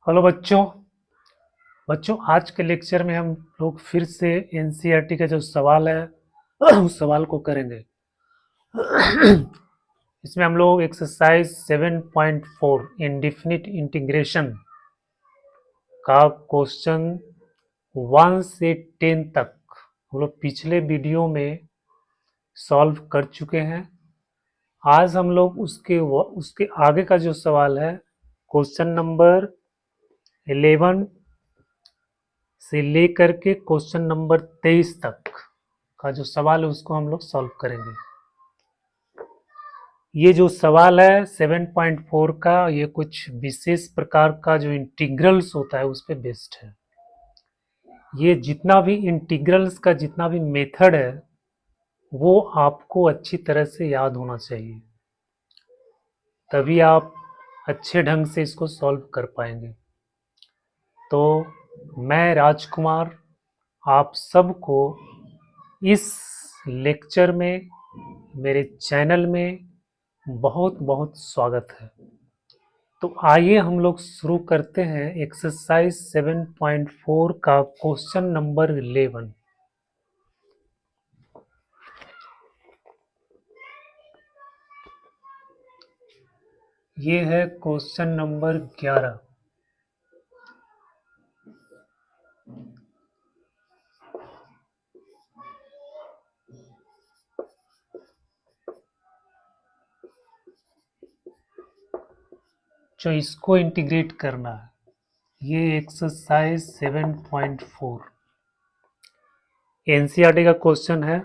Hello बच्चों। आज के लेक्चर में हम लोग फिर से एनसीईआरटी का जो सवाल है उस सवाल को करेंगे। इसमें हम लोग एक्सरसाइज 7.4 इंडिफिनिट इंटीग्रेशन का क्वेश्चन 1 से 10 तक हम लोग पिछले वीडियो में सॉल्व कर चुके हैं। आज हम लोग उसके आगे का जो सवाल है क्वेश्चन नंबर 11 से लेकर के क्वेश्चन नंबर 23 तक का जो सवाल है उसको हम लोग सॉल्व करेंगे। ये जो सवाल है 7.4 का, ये कुछ विशेष प्रकार का जो इंटीग्रल्स होता है उस पर बेस्ड है। ये जितना भी इंटीग्रल्स का जितना भी मेथड है वो आपको अच्छी तरह से याद होना चाहिए, तभी आप अच्छे ढंग से इसको सॉल्व कर पाएंगे। तो मैं राजकुमार आप सबको इस लेक्चर में मेरे चैनल में बहुत बहुत स्वागत है। तो आइए हम लोग शुरू करते हैं एक्सरसाइज 7.4 का क्वेश्चन नंबर 11। ये है क्वेश्चन नंबर 11। जो इसको इंटीग्रेट करना है, ये एक्सरसाइज 7.4 एनसीईआरटी का क्वेश्चन है।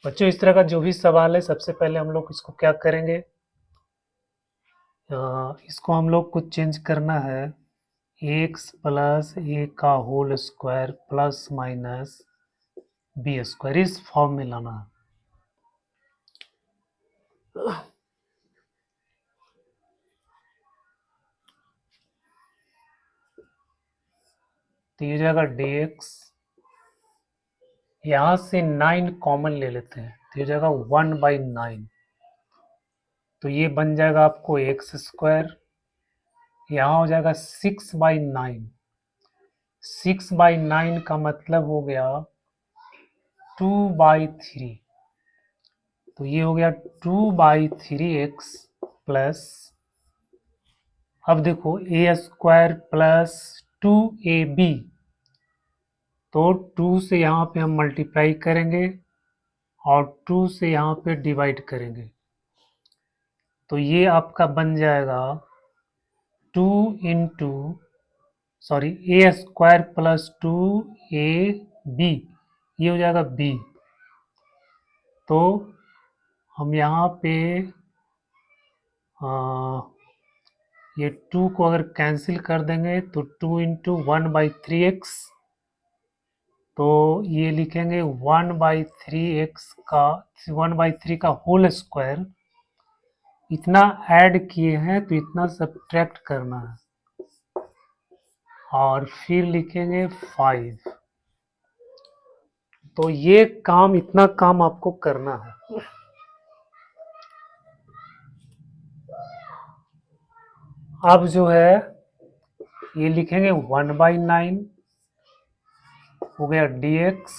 बच्चों, इस तरह का जो भी सवाल है सबसे पहले हम लोग इसको क्या करेंगे, इसको हम लोग कुछ चेंज करना है। एक्स प्लस ए का whole square plus minus B square, इस फॉर्म में लाना है। तो ये जाएगा डी एक्स, यहाँ से 9 कॉमन ले लेते हैं तो ये जाएगा 1/9। तो ये बन जाएगा आपको एक्स स्क्वायर, यहाँ हो जाएगा 6/9। 6/9 का मतलब हो गया 2/3। तो ये हो गया 2/3x प्लस, अब देखो ए स्क्वायर प्लस 2ab, तो 2 से यहाँ पे हम मल्टीप्लाई करेंगे और 2 से यहाँ पे डिवाइड करेंगे, तो ये आपका बन जाएगा 2 इंटू सॉरी ए स्क्वायर प्लस 2ab, ये हो जाएगा b। तो हम यहाँ पे ये 2 को अगर कैंसिल कर देंगे तो 2 इंटू 1/3x, तो ये लिखेंगे 1/3x का 1/3 का होल स्क्वायर। इतना ऐड किए हैं तो इतना सब्ट्रैक्ट करना है और फिर लिखेंगे 5। तो ये काम, इतना काम आपको करना है। अब जो है ये लिखेंगे 1/9 हो गया dx,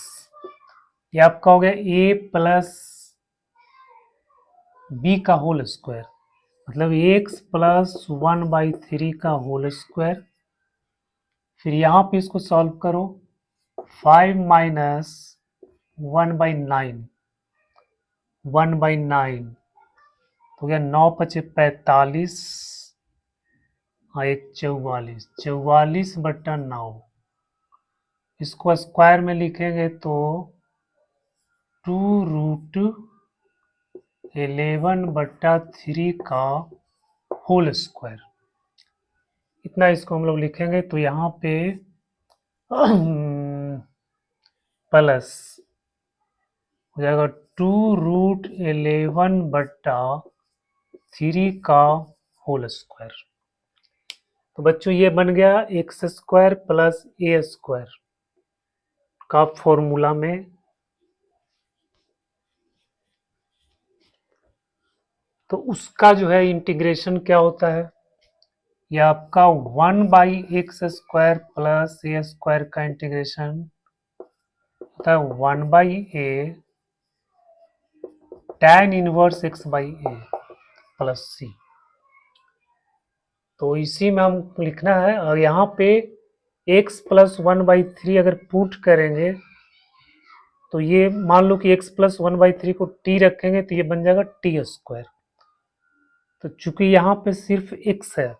ये आपका हो गया a प्लस b का होल स्क्वायर, मतलब x प्लस 1/3 का होल स्क्वायर। फिर यहाँ पे इसको सॉल्व करो, 5 माइनस 1/9, 1/9 तो गया 9 पचे 45, हाँ एक 44, 44/9। इसको स्क्वायर में लिखेंगे तो 2√11/3 का होल स्क्वायर, इतना इसको हम लोग लिखेंगे। तो यहाँ पे प्लस हो जाएगा 2√11/3 का होल स्क्वायर। तो बच्चों ये बन गया एक्स स्क्वायर प्लस ए स्क्वायर का फॉर्मूला में। तो उसका जो है इंटीग्रेशन क्या होता है, ये आपका 1/x² प्लस ए स्क्वायर का इंटीग्रेशन होता है 1/a tan inverse x/a plus c। तो इसी में हम लिखना है, और यहाँ पे x प्लस 1/3 अगर पुट करेंगे तो ये मान लो कि x प्लस 1/3 को t रखेंगे तो ये बन जाएगा t²। तो चूंकि यहाँ पे सिर्फ x है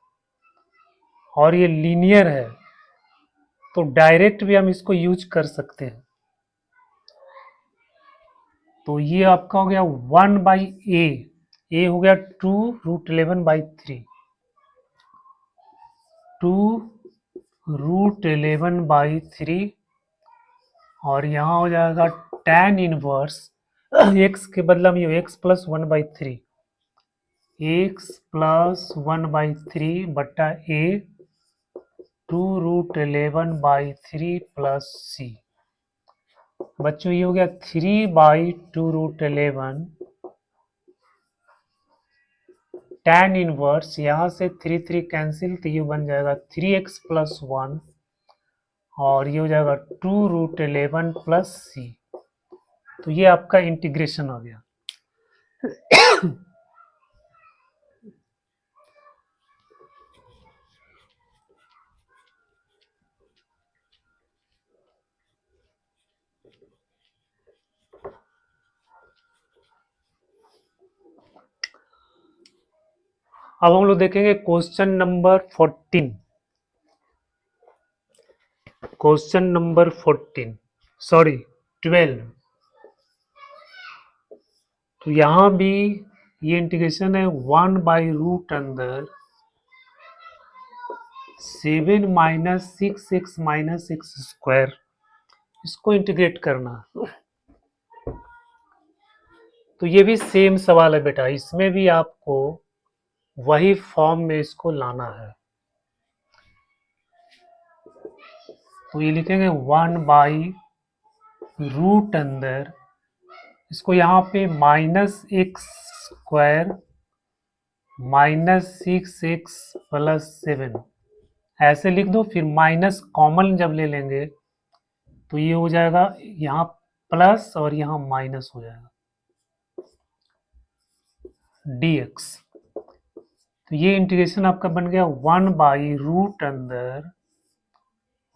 और ये लीनियर है तो डायरेक्ट भी हम इसको यूज कर सकते हैं। तो ये आपका हो गया 1/a, a हो गया 2√11/3, 2√11/3, और यहाँ हो जाएगा tan इनवर्स x के बदला में ये x प्लस 1/3, x प्लस 1/3 बटा a 2√11/3 प्लस c। बच्चों ये हो गया 3/2√11 tan इनवर्स, यहाँ से 3 कैंसिल तो ये बन जाएगा 3x प्लस 1, और ये हो जाएगा 2√11 प्लस c। तो ये आपका इंटीग्रेशन हो गया। अब हम लोग देखेंगे क्वेश्चन नंबर 14। Question number 12। तो यहां भी ये इंटीग्रेशन है 1/रूट अंदर 7 माइनस 6x माइनस x², इसको इंटीग्रेट करना। तो ये भी सेम सवाल है बेटा, इसमें भी आपको वही फॉर्म में इसको लाना है। तो ये लिखेंगे 1/रूट अंदर, इसको यहाँ पे -x² माइनस 6x प्लस 7 ऐसे लिख दो, फिर माइनस कॉमन जब ले लेंगे तो ये हो जाएगा यहाँ प्लस और यहाँ माइनस हो जाएगा dx। तो ये इंटीग्रेशन आपका बन गया 1/रूट अंदर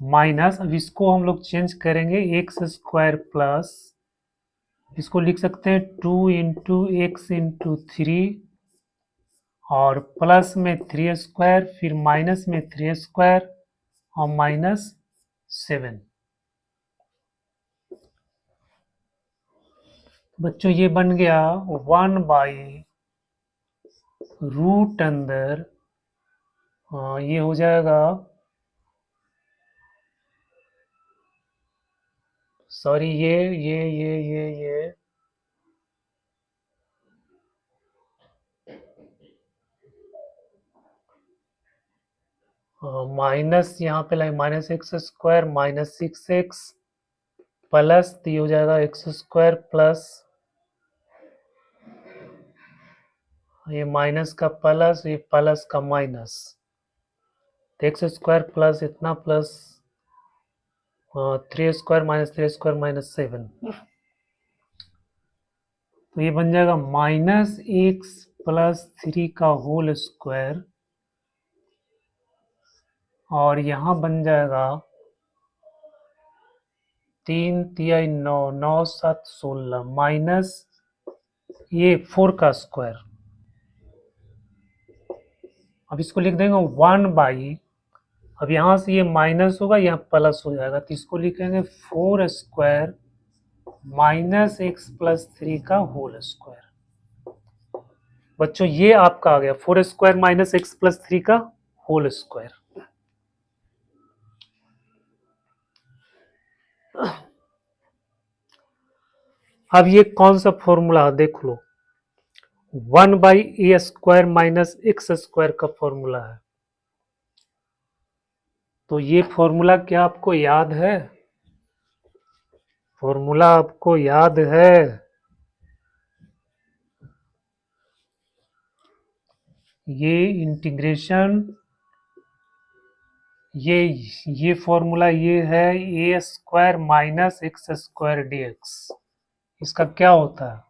माइनस, अब इसको हम लोग चेंज करेंगे x² प्लस, इसको लिख सकते हैं 2 इंटू एक्स इंटू 3, और प्लस में 3², फिर माइनस में 3² और माइनस 7। बच्चों ये बन गया 1/रूट अंदर, ये हो जाएगा, सॉरी ये माइनस यहाँ पे लाए -x² माइनस 6x प्लस, तो ये हो जाएगा x² प्लस, ये माइनस का प्लस, ये प्लस का माइनस, तो x² प्लस इतना प्लस 3² माइनस 3² माइनस 7, तो ये बन जाएगा -x प्लस 3 का होल स्क्वायर, और यहाँ बन जाएगा 3 तिया 9, 9 7 16 माइनस ये 4 का स्क्वायर। अब इसको लिख देंगे 1/, अब यहाँ से ये माइनस होगा, यहाँ प्लस हो जाएगा, तो इसको लिखेंगे 4² माइनस x प्लस 3 का होल स्क्वायर। बच्चों ये आपका आ गया 4² माइनस x प्लस 3 का होल स्क्वायर। अब ये कौन सा फॉर्मूला देख लो, 1/a² माइनस x² का फॉर्मूला है। तो ये फॉर्मूला क्या आपको याद है? फॉर्मूला आपको याद है? ये इंटीग्रेशन, ये फॉर्मूला ये है a square minus x square d x. इसका क्या होता है?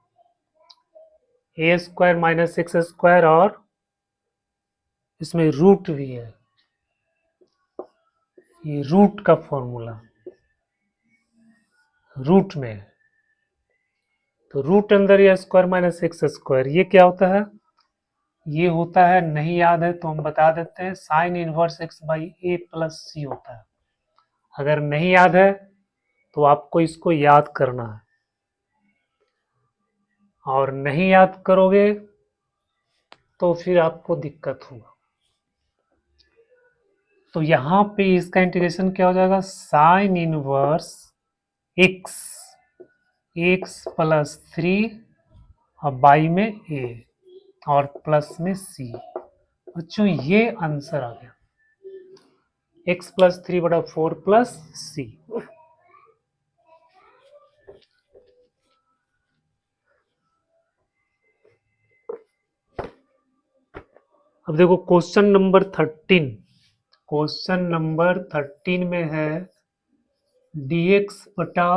A square minus x square, और इसमें रूट भी है, ये रूट का फॉर्मूला रूट में है। तो रूट अंदर ए स्क्वायर माइनस एक्स स्क्वायर, ये क्या होता है? ये होता है, नहीं याद है तो हम बता देते हैं, sine inverse x by a plus c होता है। अगर नहीं याद है तो आपको इसको याद करना है, और नहीं याद करोगे तो फिर आपको दिक्कत होगा। तो यहाँ पे इसका इंटीग्रेशन क्या हो जाएगा? Sign inverse x, x plus 3 और बाई में ए और प्लस में सी। बच्चों ये आंसर आ गया, एक्स प्लस 3/4 प्लस सी। अब देखो क्वेश्चन नंबर 13, क्वेश्चन नंबर 13 में है dx बटा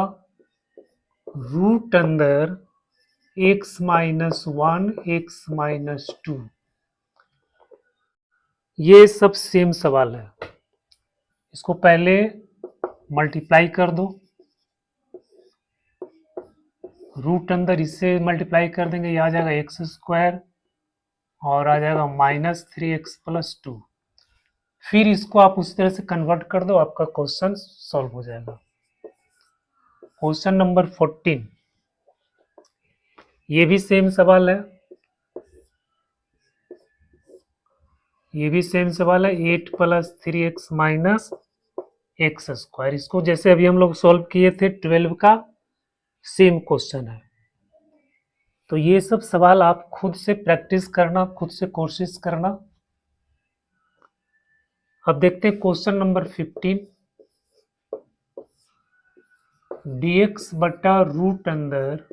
रूट अंदर x माइनस 1 x माइनस 2। ये सब सेम सवाल है, इसको पहले मल्टीप्लाई कर दो, रूट अंदर इससे मल्टीप्लाई कर देंगे, ये आ जाएगा एक्स स्क्वायर और आ जाएगा माइनस 3x प्लस 2। फिर इसको आप उस तरह से कन्वर्ट कर दो, आपका क्वेश्चन सॉल्व हो जाएगा। क्वेश्चन नंबर 14, ये भी सेम सवाल है, ये भी सेम सवाल है, 8 plus 3x minus x square. इसको जैसे अभी हम लोग सॉल्व किए थे 12 का, सेम क्वेश्चन है। तो ये सब सवाल आप खुद से प्रैक्टिस करना, खुद से कोशिश करना। अब देखते हैं क्वेश्चन नंबर 15, dx बटा रूट अंदर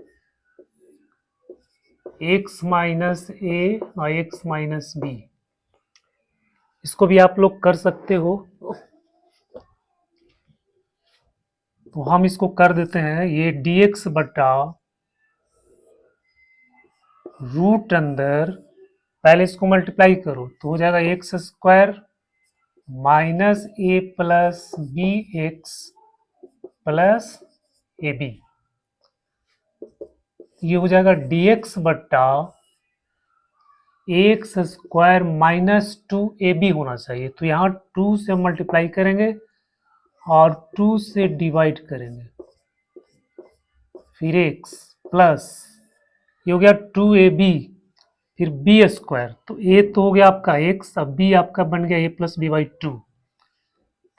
x माइनस ए और x माइनस बी। इसको भी आप लोग कर सकते हो, तो हम इसको कर देते हैं। ये dx बटा रूट अंदर, पहले इसको मल्टीप्लाई करो तो हो जाएगा X square minus A plus B X plus A B. ये हो जाएगा dx बटा एक्स स्क्वायर माइनस 2ab होना चाहिए, तो यहाँ 2 से मल्टीप्लाई करेंगे और 2 से डिवाइड करेंगे, फिर x प्लस ये हो गया 2ab, फिर बी स्क्वायर, तो a तो हो गया आपका x, अब b आपका बन गया a प्लस बी बाई 2।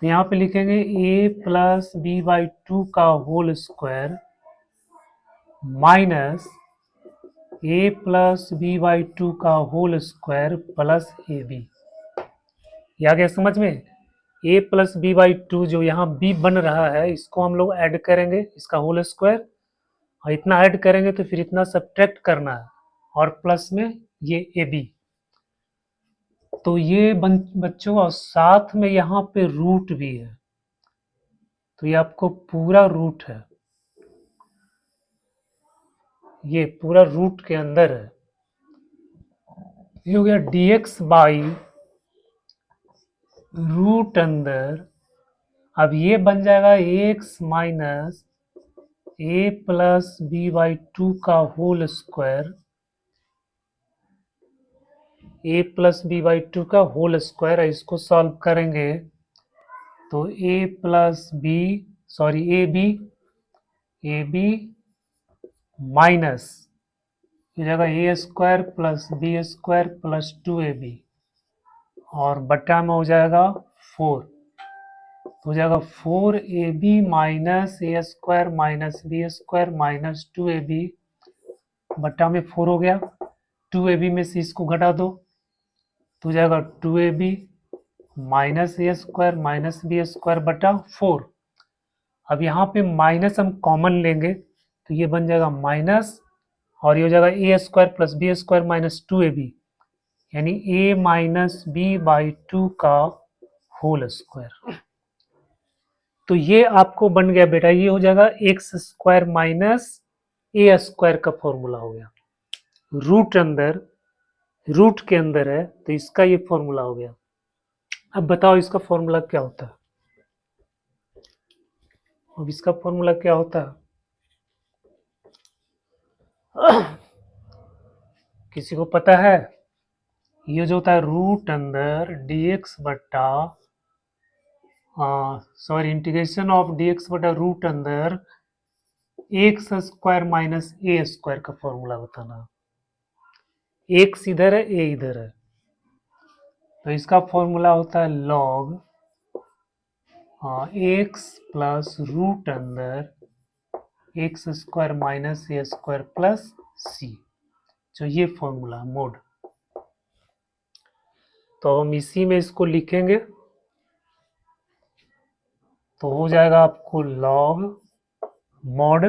तो यहाँ पे लिखेंगे a प्लस बी बाई 2 का whole square minus a plus B by 2 का whole square plus A B. ये आ गया समझ में? a प्लस बी बाई 2 जो यहाँ b बन रहा है, इसको हम लोग ऐड करेंगे, इसका होल स्क्वायर, और इतना ऐड करेंगे तो फिर इतना सब्ट्रैक्ट करना है, और प्लस में ये ए बी। तो ये बच्चों, और साथ में यहाँ पे रूट भी है, तो ये आपको पूरा रूट है, ये पूरा रूट के अंदर है। ये हो गया dx बाई रूट अंदर, अब ये बन जाएगा x minus A plus B by 2 का whole square, a plus B by 2 का होल स्क्वायर। इसको सॉल्व करेंगे तो a plus b, sorry a b minus हो जाएगा a square plus b square plus 2ab, और बटा में हो जाएगा 4, तो हो जाएगा 4ab माइनस ए square minus B square minus 2ab, बटा में 4 हो गया, 2ab में से इसको घटा दो तो हो जाएगा 2ab माइनस ए स्क्वायर माइनस बी स्क्वायर बटा 4। अब यहाँ पे माइनस हम कॉमन लेंगे तो ये बन जाएगा माइनस, और ये हो जाएगा a square plus b square minus 2ab, यानी a माइनस बी बाई 2 का होल स्क्वायर। तो ये आपको बन गया बेटा, ये हो जाएगा एक्स स्क्वायर माइनस ए स्क्वायर का फॉर्मूला हो गया। रूट अंदर, रूट के अंदर है तो इसका ये फॉर्मूला हो गया। अब बताओ इसका फॉर्मूला क्या होता है? अब इसका फॉर्मूला क्या होता है? किसी को पता है? ये जो होता है रूट अंदर dx बटा सॉरी इंटीग्रेशन ऑफ dx बटा रूट अंदर एक्स स्क्वायर माइनस ए स्क्वायर का फॉर्मूला बताना। एक्स इधर है, ए इधर है, तो इसका फॉर्मूला होता है लॉग एक्स प्लस रूट अंदर एक्स स्क्वायर माइनस ए स्क्वायर प्लस सी, जो ये फॉर्मूला मोड। तो हम इसी में इसको लिखेंगे तो हो जाएगा आपको log mod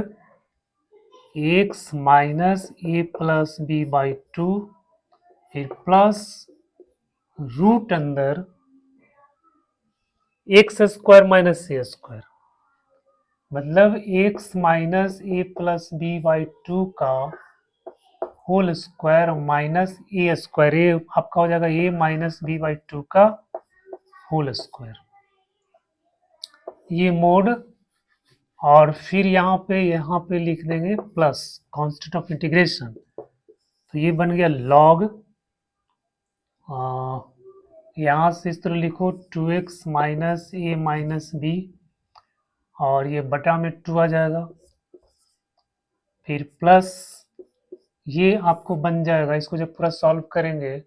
X minus A plus B by 2 फिर प्लस रूट अंदर एक्स स्क्वायर माइनस ए स्क्वायर, मतलब X minus A plus B by 2 का होल स्क्वायर माइनस ए स्क्वायर, ये आपका हो जाएगा ए माइनस बी बाई 2 का होल स्क्वायर, ये मोड। और फिर यहाँ पे लिख देंगे प्लस कांस्टेंट ऑफ इंटीग्रेशन, तो ये बन गया लॉग, यहाँ से इस तरह लिखो 2x माइनस ए माइनस बी, और ये बटा में 2 आ जाएगा, फिर प्लस ये आपको बन जाएगा। इसको जब पूरा सॉल्व करेंगे,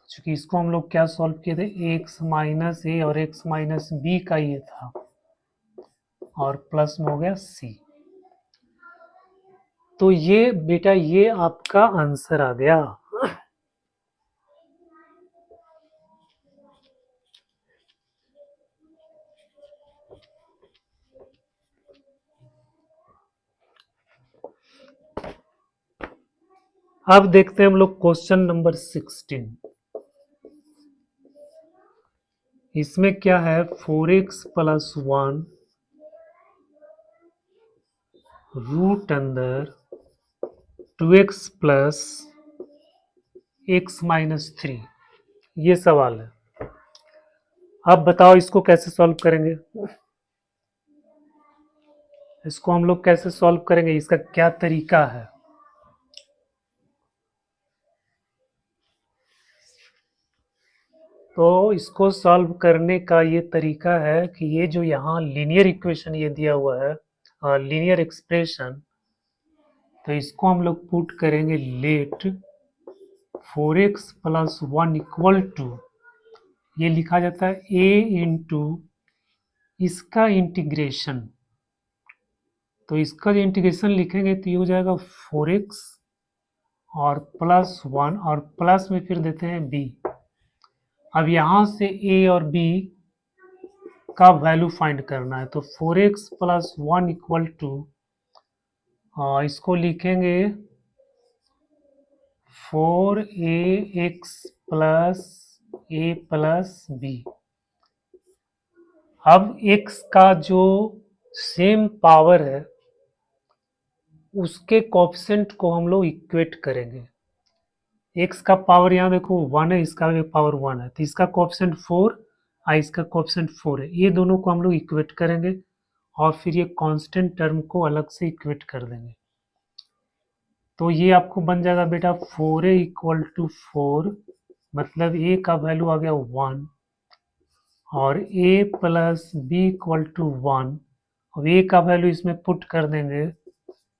चूंकि इसको हम लोग क्या सॉल्व किए थे, एक्स माइनस ए और एक्स माइनस बी का ये था, और प्लस में हो गया सी। तो ये बेटा ये आपका आंसर आ गया। अब देखते हैं हम लोग क्वेश्चन नंबर 16। इसमें क्या है, 4x प्लस 1 रूट अंदर 2x प्लस x माइनस 3, ये सवाल है। अब बताओ इसको कैसे सॉल्व करेंगे? इसको हम लोग कैसे सॉल्व करेंगे, इसका क्या तरीका है? तो इसको सॉल्व करने का ये तरीका है कि ये जो यहाँ लीनियर इक्वेशन ये दिया हुआ है, लीनियर एक्सप्रेशन, तो इसको हम लोग पुट करेंगे late 4x plus 1 equal to, ये लिखा जाता है a इंटू इसका इंटीग्रेशन, तो इसका जो इंटीग्रेशन लिखेंगे तो ये हो जाएगा 4x और प्लस 1 और प्लस में फिर देते हैं b। अब यहाँ से a और b का वैल्यू फाइंड करना है, तो 4x प्लस 1 इक्वल टू, इसको लिखेंगे 4ax plus a plus b। अब x का जो सेम पावर है उसके कोएफिशिएंट को हम लोग इक्वेट करेंगे। x का पावर यहाँ देखो 1 है, इसका भी पावर 1 है, तो इसका कोएफिशिएंट 4 और इसका कोएफिशिएंट 4 है, ये दोनों को हम लोग इक्वेट करेंगे और फिर ये कांस्टेंट टर्म को अलग से इक्वेट कर देंगे। तो ये आपको बन जाएगा बेटा 4a इक्वल टू 4, मतलब a का वैल्यू आ गया 1, और a plus B equal to 1, अब a का वैल्यू इसमें पुट कर देंगे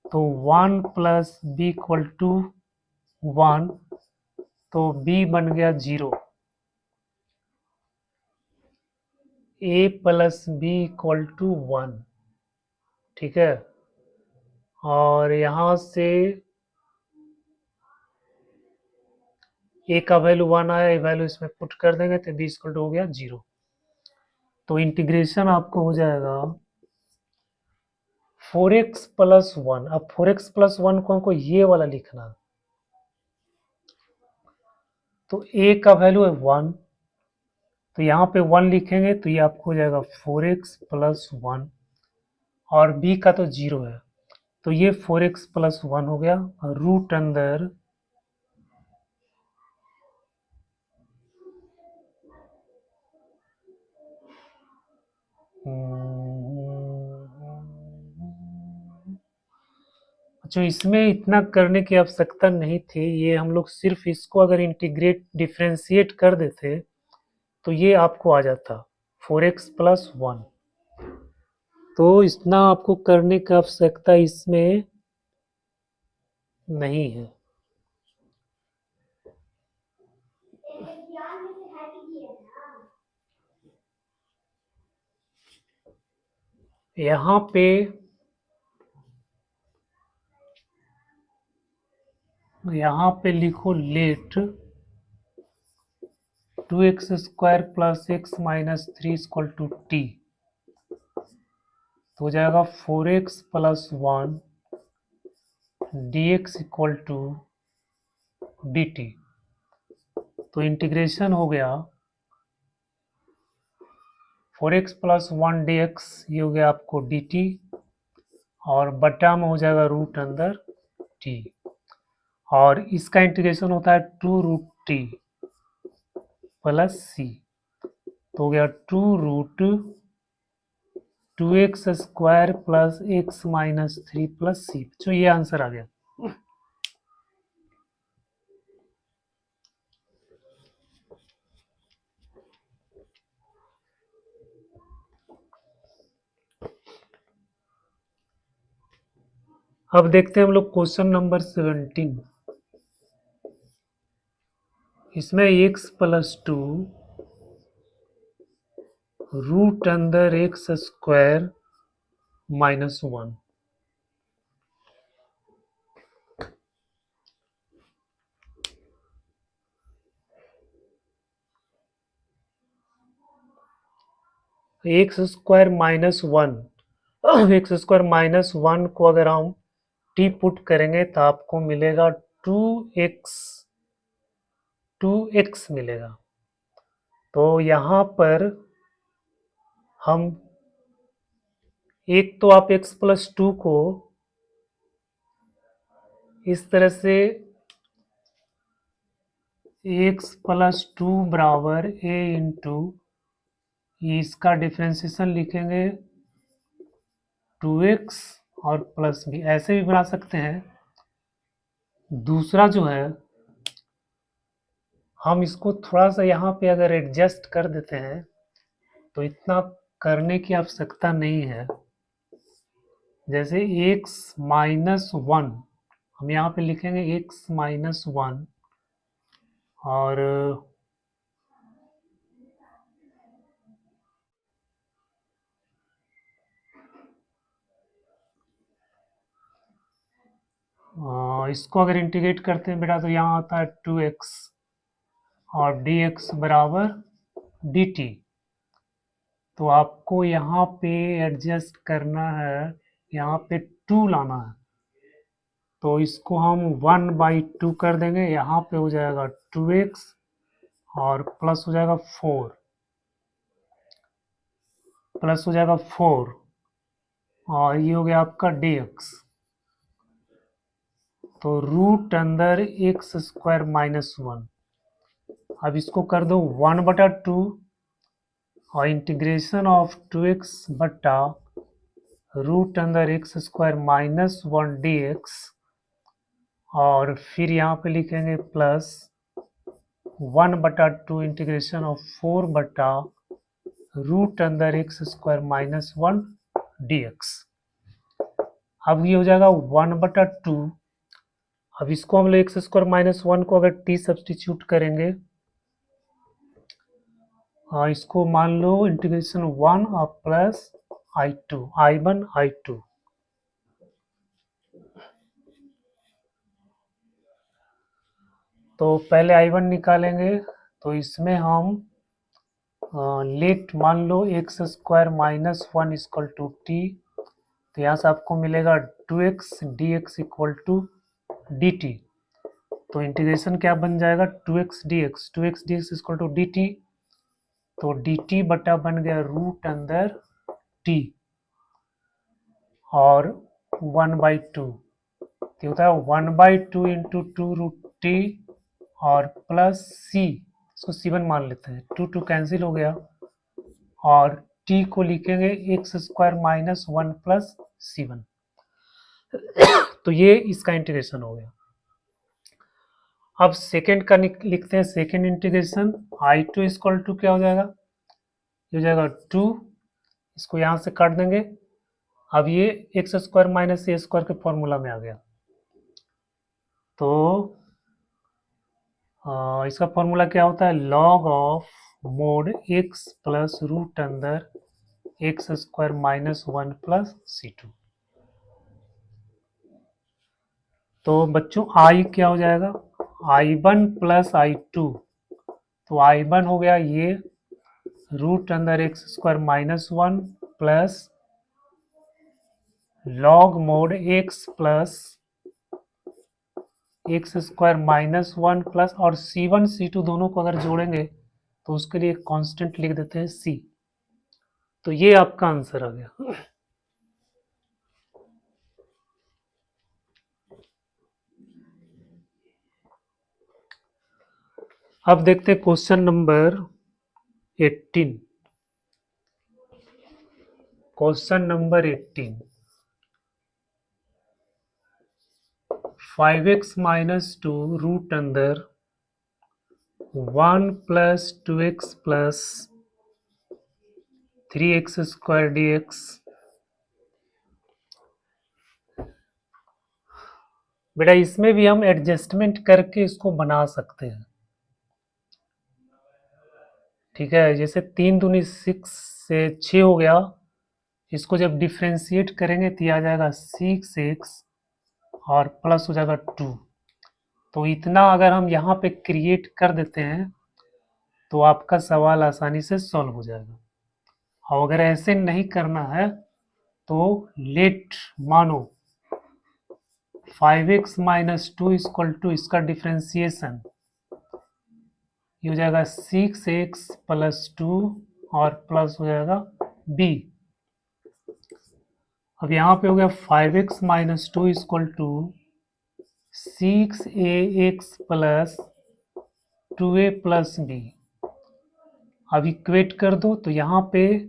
तो 1 प्लस बी इक्वल टू 1, तो b बन गया 0, a plus B equal to 1, ठीक है। और यहाँ से ए का वैल्यू 1 आया, ये वैल्यू इसमें पुट कर देंगे तो बी इक्वल टू हो गया 0। तो इंटीग्रेशन आपको हो जाएगा 4x प्लस 1। अब 4x प्लस 1 को हमको ये वाला लिखना है, तो a का वैल्यू है 1, तो यहाँ पे 1 लिखेंगे तो ये आपको हो जाएगा 4x प्लस 1, और b का तो 0 है, तो ये 4x प्लस 1 हो गया, रूट अंदर अच्छा, इसमें इतना करने की आवश्यकता नहीं थी, ये हम लोग सिर्फ इसको अगर इंटीग्रेट डिफ्रेंशिएट कर देते तो ये आपको आ जाता 4x प्लस 1। तो इतना आपको करने की आवश्यकता इसमें नहीं है। यहाँ पे लिखो let 2x square plus x minus 3 equal to T, तो हो जाएगा 4x plus 1 dx equal to dt। तो इंटीग्रेशन हो गया 4x प्लस 1 dx, ये हो गया आपको dt, और बटा में हो जाएगा रूट अंदर t, और इसका इंटीग्रेशन होता है 2 रूट टी प्लस सी, तो हो गया 2 root 2x square plus x minus 3 plus c. तो ये आंसर आ गया। अब देखते हैं हम लोग क्वेश्चन नंबर 17। इसमें x प्लस 2 रूट अंदर x square minus 1, x square minus 1, x square minus 1 को अगर हम टी पुट करेंगे तो आपको मिलेगा 2x मिलेगा। तो यहाँ पर हम एक तो आप x प्लस 2 को इस तरह से x प्लस 2 बराबर a इंटू इसका डिफ्रेंसिएशन लिखेंगे 2x और प्लस b, ऐसे भी बना सकते हैं। दूसरा जो है, हम इसको थोड़ा सा यहाँ पे अगर एडजस्ट कर देते हैं तो इतना करने की आवश्यकता नहीं है। जैसे x माइनस 1 हम यहाँ पे लिखेंगे x माइनस 1, और इसको अगर इंटीग्रेट करते हैं बेटा तो यहाँ आता है 2x और dx बराबर dt। तो आपको यहाँ पे एडजस्ट करना है, यहाँ पे 2 लाना है, तो इसको हम 1/2 कर देंगे। यहाँ पे हो जाएगा 2x और प्लस हो जाएगा 4, प्लस हो जाएगा 4, और ये हो गया आपका dx। तो रूट अंदर एक्स स्क्वायर माइनस 1, अब इसको कर दो 1/2 और इंटीग्रेशन ऑफ 2x बटा रूट अंदर एक्स स्क्वायर माइनस 1 dx, और फिर यहाँ पे लिखेंगे प्लस 1/2 इंटीग्रेशन ऑफ 4 बटा रूट अंदर एक्स स्क्वायर माइनस 1 dx। अब ये हो जाएगा 1/2। अब इसको हम लोग एक्स स्क्वायर माइनस 1 को अगर t सब्सटीट्यूट करेंगे, इसको मान लो इंटीग्रेशन 1 और प्लस i2 i1 i2, तो पहले I1 निकालेंगे, तो इसमें हम लेट मान लो x square minus one equal to T, तो यहाँ से आपको मिलेगा 2x dx equal to dt। तो इंटीग्रेशन क्या बन जाएगा 2x dx equal to dt, तो dt बटा बन गया रूट अंदर t और 1/2, तो होता है 1/2 इंटू टू रूट टी और प्लस c, इसको c1 मान लेते हैं, 2 कैंसिल हो गया, और t को लिखेंगे x square minus one plus c1। तो ये इसका इंटीग्रेशन हो गया। अब सेकेंड का लिखते हैं, second integration I2 equal to क्या हो जाएगा, ये हो जाएगा 2, इसको यहाँ से काट देंगे। अब ये एक्स स्क्वायर माइनस ए स्क्वायर के फॉर्मूला में आ गया, तो इसका फॉर्मूला क्या होता है, log of mod x plus root अंदर x square minus one plus c2। तो बच्चों I क्या हो जाएगा, I1 प्लस I2, तो I1 हो गया ये रूट अंदर x square minus one plus log mode x plus x square minus one plus, और c1 c2 दोनों को अगर जोड़ेंगे तो उसके लिए कांस्टेंट लिख देते हैं c। तो ये आपका आंसर आ गया। अब देखते हैं question number 18। Question number 18, 5x minus two root अंदर 1 plus 2x plus 3x square dx। बेटा इसमें भी हम एडजस्टमेंट करके इसको बना सकते हैं, ठीक है। जैसे 3 दूनी 6 से 6 हो गया, इसको जब डिफ्रेंशिएट करेंगे तो ये आ जाएगा 6x और प्लस हो जाएगा 2। तो इतना अगर हम यहाँ पे क्रिएट कर देते हैं तो आपका सवाल आसानी से सॉल्व हो जाएगा। और अगर ऐसे नहीं करना है तो लेट मानो 5x minus two equal to इसका डिफ्रेंसिएशन, ये हो जाएगा 6x प्लस 2 और प्लस हो जाएगा b। अब यहाँ पे हो गया 5x minus two equal to 6ax plus 2a plus b। अब इक्वेट कर दो, तो यहाँ पे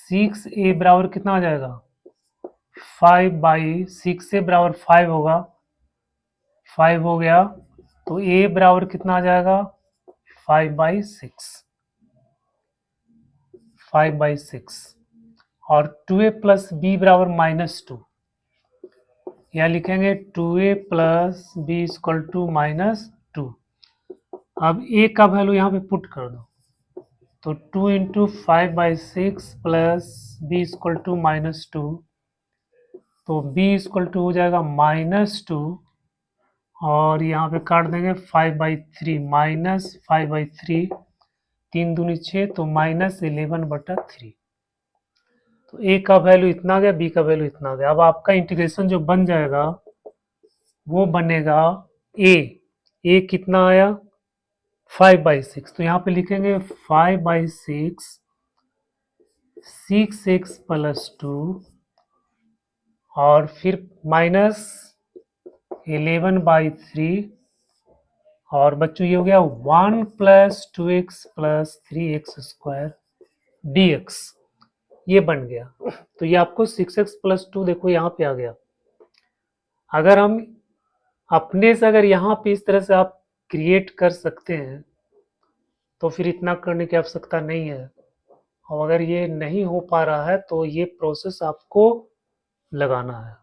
6a बराबर कितना आ जाएगा 5/6 बराबर 5 होगा, 5 हो गया, तो a बराबर कितना आ जाएगा 5/6, 5/6, और 2a प्लस b बराबर -2, यहाँ लिखेंगे 2a plus b equal to -2। अब a का वैल्यू यहाँ पे पुट कर दो, तो 2 into 5/6 plus b equal to -2, तो b इक्वल टू हो जाएगा -2, और यहाँ पे काट देंगे 5/3 -5/3, 3 दूनी 6, तो -11/3। तो a का वैल्यू इतना आ गया, b का वैल्यू इतना आ गया। अब आपका इंटीग्रेशन जो बन जाएगा वो बनेगा a कितना आया 5/6, तो यहाँ पे लिखेंगे 5/6 6x प्लस 2 और फिर -11/3, और बच्चों ये हो गया 1 plus 2x plus 3x square dx, ये बन गया। तो ये आपको 6x प्लस 2 देखो यहाँ पे आ गया। अगर हम अपने से अगर यहाँ पे इस तरह से आप क्रिएट कर सकते हैं तो फिर इतना करने की आवश्यकता नहीं है, और अगर ये नहीं हो पा रहा है तो ये प्रोसेस आपको लगाना है।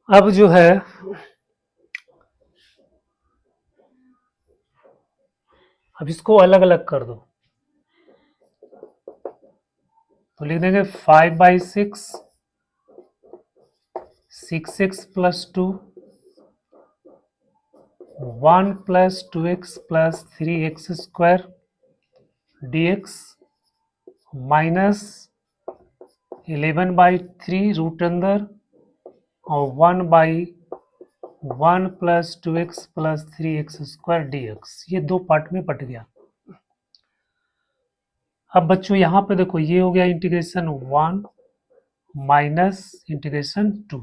अब जो है अब इसको अलग अलग कर दो, तो लिख देंगे 5/6, 6x + 2, 1 + 2x + 3x² dx minus 11/3 root अंदर और 1/1 + 2x + 3x² dx। ये दो पार्ट में बट गया। अब बच्चों यहाँ पे देखो, ये हो गया इंटीग्रेशन 1 माइनस इंटीग्रेशन 2।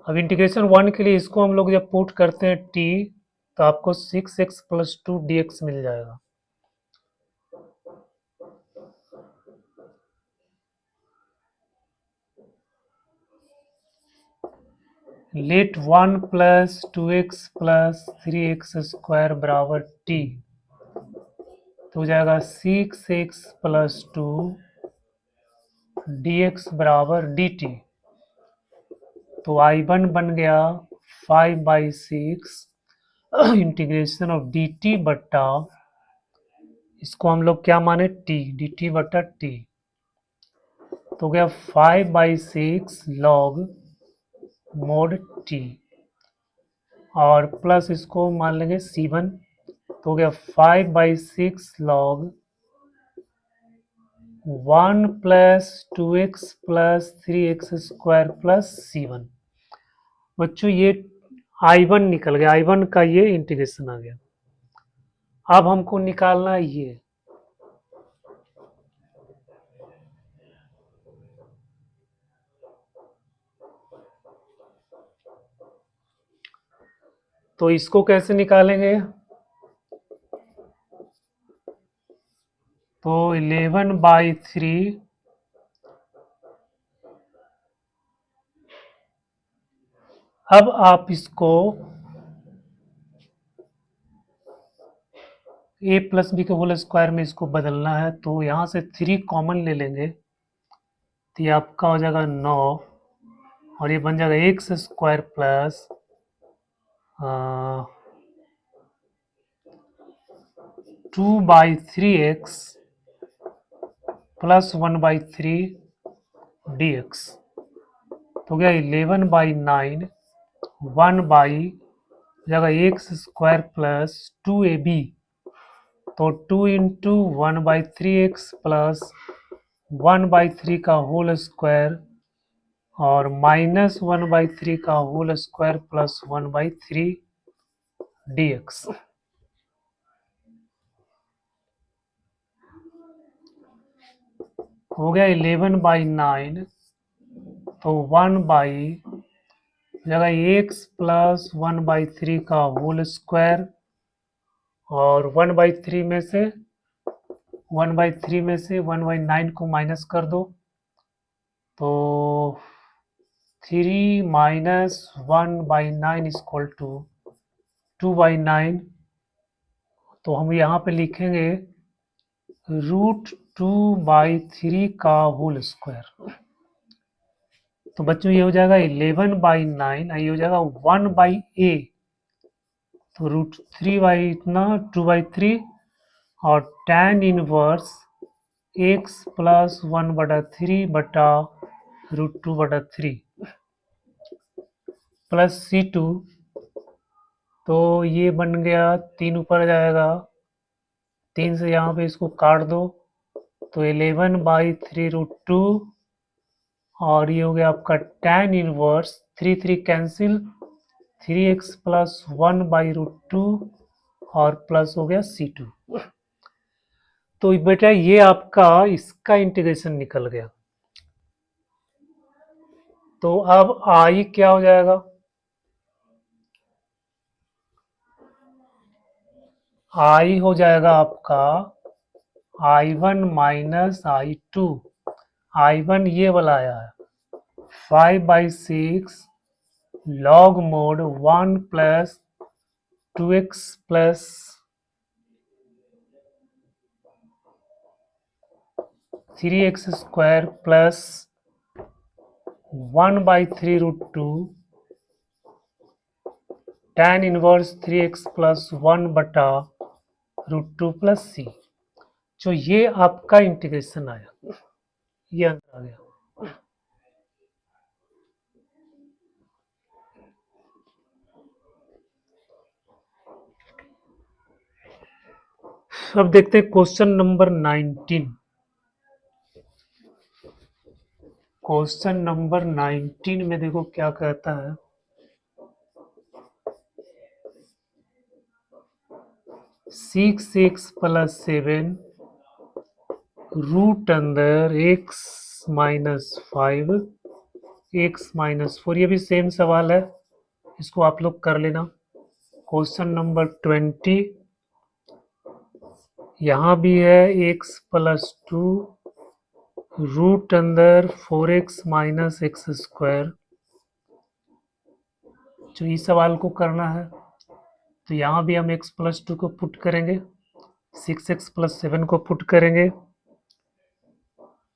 अब इंटीग्रेशन 1 के लिए इसको हम लोग जब पुट करते हैं t, तो आपको 6x + 2 dx मिल जाएगा। लेट 1 + 2x + 3x² बराबर t, तो हो जाएगा 6x + 2 dx बराबर dt। तो I1 बन गया 5/6 इंटीग्रेशन ऑफ dt बट्टा, इसको हम लोग क्या माने t, dt बट्टा t, तो हो गया 5/6 log mod t, और प्लस इसको मान लेंगे C1, तो हो गया 5/6 log 1 + 2x + 3x² + C1। बच्चों ये I1 निकल गया, I1 का ये इंटीग्रेशन आ गया। अब हमको निकालना है ये, तो इसको कैसे निकालेंगे, तो 11/3 अब आप इसको a + b के होल स्क्वायर में इसको बदलना है, तो यहाँ से 3 कॉमन ले लेंगे, तो ये आपका हो जाएगा 9, और ये बन जाएगा x² plus 2/3x plus 1/3 dx, तो गया 11/9 जगह x² प्लस 2ab, तो 2 × 1/3x प्लस 1/3 का होल स्क्वायर और माइनस 1/3 का होल स्क्वायर प्लस 1/3 dx। हो गया 11/9, तो 1 जगह x प्लस 1/3 का होल स्क्वायर और 1/3 में से 1/9 को माइनस कर दो, तो 3 - 1/9 = 2/9, तो हम यहाँ पे लिखेंगे √2/3 का होल स्क्वायर। तो बच्चों ये हो जाएगा 11/9, ये हो जाएगा 1/a, तो √3 इतना 2/3 और tan इनवर्स x प्लस 1/3 बटा √2/3 प्लस C2, तो ये बन गया 3 ऊपर जाएगा, 3 से यहाँ पे इसको काट दो, तो 11/3 √2, और ये हो गया आपका tan inverse 3 cancel, 3x plus 1/√2 और प्लस हो गया C2। तो बेटा ये आपका इसका इंटीग्रेशन निकल गया। तो अब I क्या हो जाएगा, I हो जाएगा आपका I1 माइनस I2, I1 ये वाला आया है 5/6 log mod 1 + 2x + 3x² plus 1/3√2 tan inverse 3x plus 1/√2 plus c। जो ये आपका इंटीग्रेशन आया, ये आंसर आ गया। अब देखते हैं क्वेश्चन नंबर 19। क्वेश्चन नंबर 19 में देखो क्या कहता है। 6x प्लस 7 रूट अंदर x माइनस 5 x माइनस 4, ये भी सेम सवाल है, इसको आप लोग कर लेना। क्वेश्चन नंबर 20, यहाँ भी है x प्लस 2 रूट अंदर 4x माइनस x²। जो इस सवाल को करना है तो यहाँ भी हम x प्लस 2 को पुट करेंगे, 6x प्लस 7 को पुट करेंगे।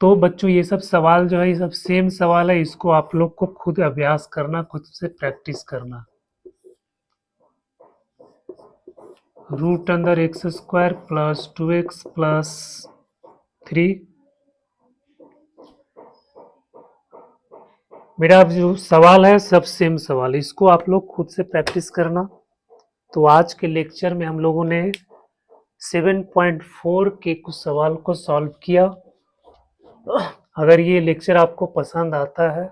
तो बच्चों ये सब सवाल जो है, ये सब सेम सवाल है, इसको आप लोग को खुद अभ्यास करना, खुद से प्रैक्टिस करना। रूट अंदर x² प्लस 2x प्लस 3, मेरा जो सवाल है सब सेम सवाल है, इसको आप लोग खुद से प्रैक्टिस करना। तो आज के लेक्चर में हम लोगों ने 7.4 के कुछ सवाल को सॉल्व किया। अगर ये लेक्चर आपको पसंद आता है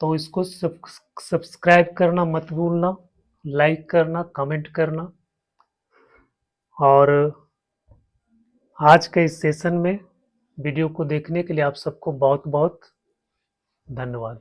तो इसको सब्सक्राइब करना मत भूलना, लाइक करना, कमेंट करना। और आज के इस सेशन में वीडियो को देखने के लिए आप सबको बहुत बहुत धन्यवाद।